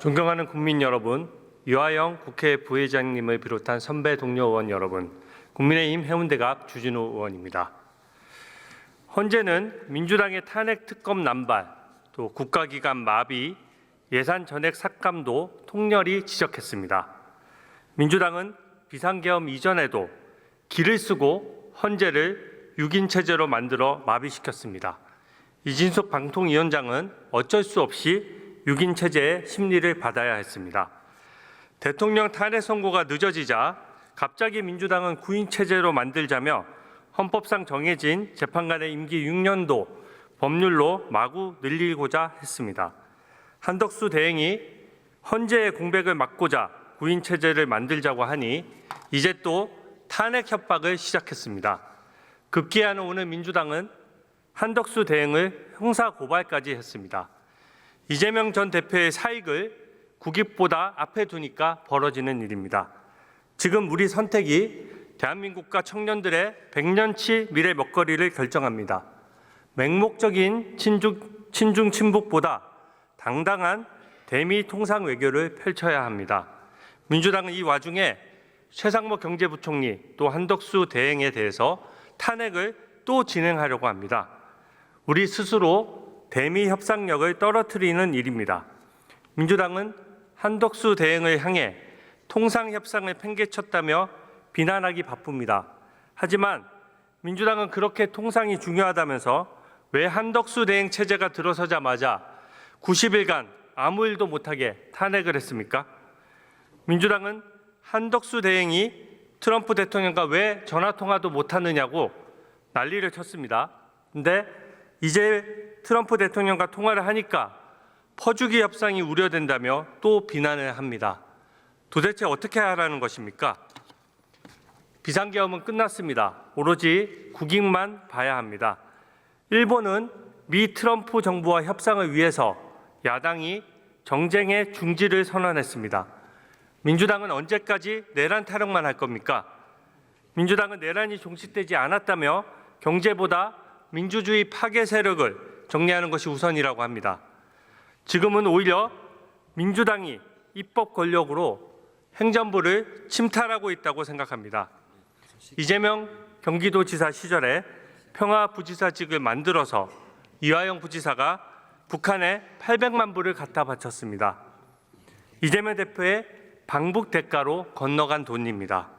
존경하는 국민 여러분, 유하영 국회 부회장님을 비롯한 선배 동료 의원 여러분, 국민의힘 해운대갑 주진우 의원입니다. 헌재는 민주당의 탄핵 특검 남발, 또 국가기관 마비, 예산 전액 삭감도 통렬히 지적했습니다. 민주당은 비상계엄 이전에도 기를 쓰고 헌재를 6인 체제로 만들어 마비시켰습니다. 이진숙 방통위원장은 어쩔 수 없이 6인 체제의 심리를 받아야 했습니다. 대통령 탄핵 선고가 늦어지자 갑자기 민주당은 9인 체제로 만들자며 헌법상 정해진 재판관의 임기 6년도 법률로 마구 늘리고자 했습니다. 한덕수 대행이 헌재의 공백을 막고자 9인 체제를 만들자고 하니 이제 또 탄핵 협박을 시작했습니다. 급기야는 오늘 민주당은 한덕수 대행을 형사 고발까지 했습니다. 이재명 전 대표의 사익을 국익보다 앞에 두니까 벌어지는 일입니다. 지금 우리 선택이 대한민국과 청년들의 100년치 미래 먹거리를 결정합니다. 맹목적인 친중 친북보다 당당한 대미 통상 외교를 펼쳐야 합니다. 민주당은 이 와중에 최상목 경제부총리 또 한덕수 대행에 대해서 탄핵을 또 진행하려고 합니다. 우리 스스로 대미 협상력을 떨어뜨리는 일입니다. 민주당은 한덕수 대행을 향해 통상 협상을 팽개쳤다며 비난하기 바쁩니다. 하지만 민주당은 그렇게 통상이 중요하다면서 왜 한덕수 대행 체제가 들어서자마자 90일간 아무 일도 못하게 탄핵을 했습니까? 민주당은 한덕수 대행이 트럼프 대통령과 왜 전화통화도 못하느냐고 난리를 쳤습니다. 근데 이제 트럼프 대통령과 통화를 하니까 퍼주기 협상이 우려된다며 또 비난을 합니다. 도대체 어떻게 하라는 것입니까? 비상계엄은 끝났습니다. 오로지 국익만 봐야 합니다. 일본은 미 트럼프 정부와 협상을 위해서 야당이 정쟁의 중지를 선언했습니다. 민주당은 언제까지 내란 타령만 할 겁니까? 민주당은 내란이 종식되지 않았다며 경제보다 민주주의 파괴 세력을 정리하는 것이 우선이라고 합니다. 지금은 오히려 민주당이 입법 권력으로 행정부를 침탈하고 있다고 생각합니다. 이재명 경기도지사 시절에 평화부지사직을 만들어서 이화영 부지사가 북한에 800만 불을 갖다 바쳤습니다. 이재명 대표의 방북 대가로 건너간 돈입니다.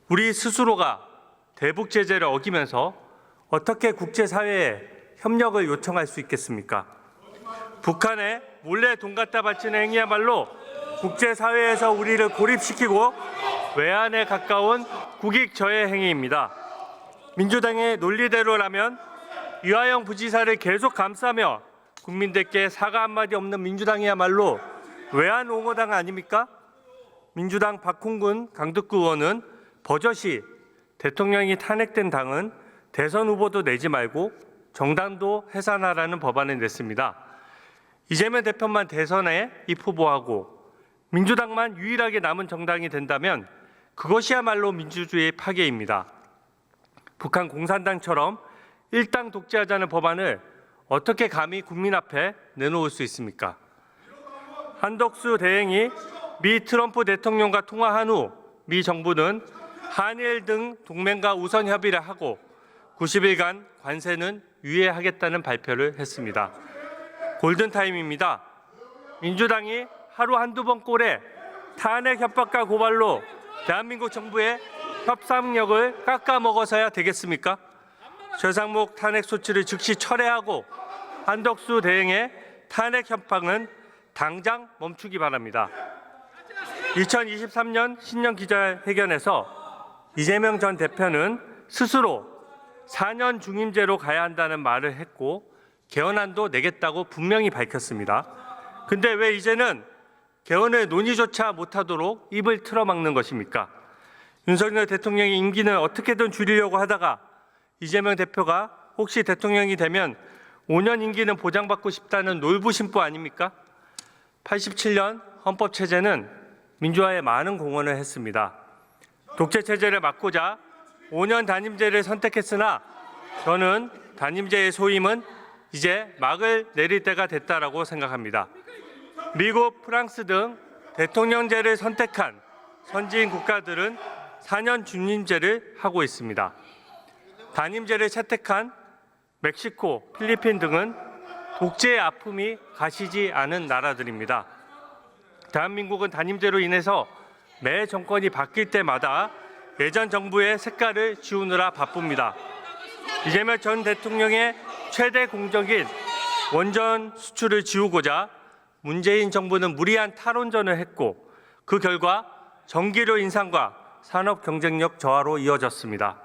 우리 스스로가 대북 제재를 어기면서 어떻게 국제사회에 협력을 요청할 수 있겠습니까? 북한에 몰래 돈 갖다 바치는 행위야말로 국제사회에서 우리를 고립시키고 외환에 가까운 국익 저해 행위입니다. 민주당의 논리대로라면 이화영 부지사를 계속 감싸며 국민들께 사과 한마디 없는 민주당이야말로 외환 옹호당 아닙니까? 민주당 박홍근 강북구 의원은 버젓이 대통령이 탄핵된 당은 대선 후보도 내지 말고 정당도 해산하라는 법안을 냈습니다. 이재명 대표만 대선에 입후보하고 민주당만 유일하게 남은 정당이 된다면 그것이야말로 민주주의의 파괴입니다. 북한 공산당처럼 일당 독재하자는 법안을 어떻게 감히 국민 앞에 내놓을 수 있습니까? 한덕수 대행이 미 트럼프 대통령과 통화한 후 미 정부는 한일 등 동맹과 우선 협의를 하고 90일간 관세는 유예하겠다는 발표를 했습니다. 골든타임입니다. 민주당이 하루 한두 번 꼴에 탄핵 협박과 고발로 대한민국 정부의 협상력을 깎아먹어서야 되겠습니까? 최상목 탄핵 소치를 즉시 철회하고 한덕수 대행의 탄핵 협박은 당장 멈추기 바랍니다. 2023년 신년 기자회견에서 이재명 전 대표는 스스로 4년 중임제로 가야 한다는 말을 했고 개헌안도 내겠다고 분명히 밝혔습니다. 근데 왜 이제는 개헌을 논의조차 못하도록 입을 틀어막는 것입니까? 윤석열 대통령의 임기는 어떻게든 줄이려고 하다가 이재명 대표가 혹시 대통령이 되면 5년 임기는 보장받고 싶다는 놀부심보 아닙니까? 87년 헌법체제는 민주화에 많은 공헌을 했습니다. 독재체제를 막고자 5년 단임제를 선택했으나 저는 단임제의 소임은 이제 막을 내릴 때가 됐다라고 생각합니다. 미국, 프랑스 등 대통령제를 선택한 선진 국가들은 4년 중임제를 하고 있습니다. 단임제를 채택한 멕시코, 필리핀 등은 독재의 아픔이 가시지 않은 나라들입니다. 대한민국은 단임제로 인해서 매 정권이 바뀔 때마다 예전 정부의 색깔을 지우느라 바쁩니다. 이재명 전 대통령의 최대 공적인 원전 수출을 지우고자 문재인 정부는 무리한 탈원전을 했고 그 결과 전기료 인상과 산업 경쟁력 저하로 이어졌습니다.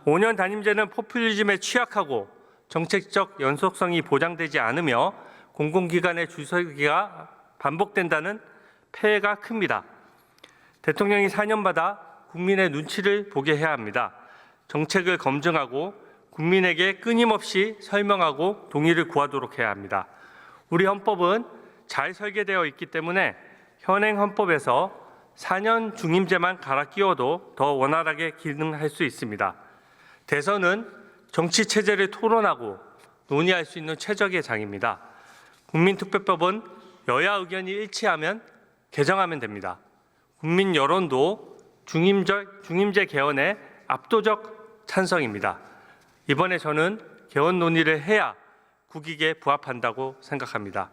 5년 단임제는 포퓰리즘에 취약하고 정책적 연속성이 보장되지 않으며 공공기관의 줄서기가 반복된다는 폐해가 큽니다. 대통령이 4년마다 국민의 눈치를 보게 해야 합니다. 정책을 검증하고 국민에게 끊임없이 설명하고 동의를 구하도록 해야 합니다. 우리 헌법은 잘 설계되어 있기 때문에 현행 헌법에서 4년 중임제만 갈아 끼워도 더 원활하게 기능할 수 있습니다. 대선은 정치 체제를 토론하고 논의할 수 있는 최적의 장입니다. 국민투표법은 여야 의견이 일치하면 개정하면 됩니다. 국민 여론도 중임제 개헌에 압도적 찬성입니다. 이번에 저는 개헌 논의를 해야 국익에 부합한다고 생각합니다.